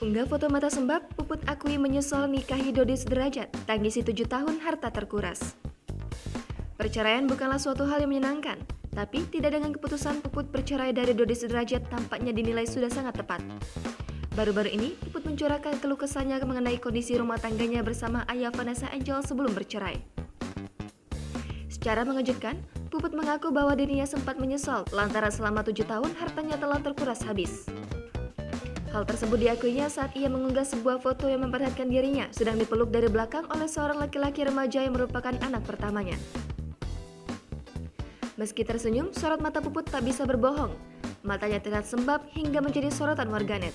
Unggah foto mata sembab, Puput akui menyesal nikahi Dodi Sederajat, tangisi 7 tahun harta terkuras. Perceraian bukanlah suatu hal yang menyenangkan, tapi tidak dengan keputusan Puput bercerai dari Dodi Sederajat tampaknya dinilai sudah sangat tepat. Baru-baru ini, Puput mencurahkan keluh kesahnya mengenai kondisi rumah tangganya bersama ayah Vanessa Angel sebelum bercerai. Secara mengejutkan, Puput mengaku bahwa dirinya sempat menyesal lantaran selama 7 tahun hartanya telah terkuras habis. Hal tersebut diakuinya saat ia mengunggah sebuah foto yang memperlihatkan dirinya sedang dipeluk dari belakang oleh seorang laki-laki remaja yang merupakan anak pertamanya. Meski tersenyum, sorot mata Puput tak bisa berbohong. Matanya terlihat sembab hingga menjadi sorotan warganet.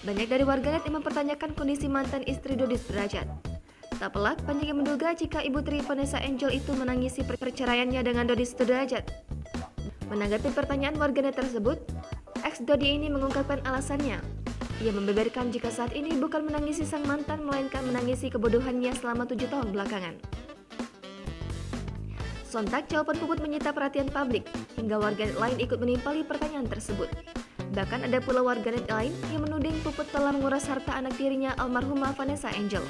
Banyak dari warganet yang mempertanyakan kondisi mantan istri Dodi Sederajat. Tak pelak, banyak yang menduga jika ibu tiri Vanessa Angel itu menangisi perceraiannya dengan Dodi Sederajat. Menanggapi pertanyaan warganet tersebut, ex Dodi ini mengungkapkan alasannya. Ia membeberkan jika saat ini bukan menangisi sang mantan, melainkan menangisi kebodohannya selama 7 tahun belakangan. Sontak jawaban Puput menyita perhatian publik, hingga warganet lain ikut menimpali pertanyaan tersebut. Bahkan ada pula warganet lain yang menuding Puput telah menguras harta anak tirinya almarhumah Vanessa Angel.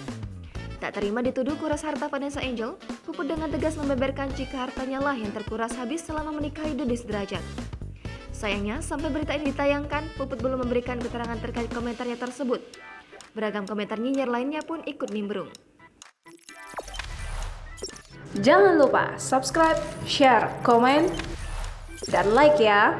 Tak terima dituduh kuras harta Vanessa Angel, Puput dengan tegas membeberkan jika hartanya lah yang terkuras habis selama menikahi Dodi Sederajat. Sayangnya, sampai berita ini ditayangkan, Puput belum memberikan keterangan terkait komentarnya tersebut. Beragam komentar nyinyir lainnya pun ikut nimbrung. Jangan lupa subscribe, share, komen, dan like ya!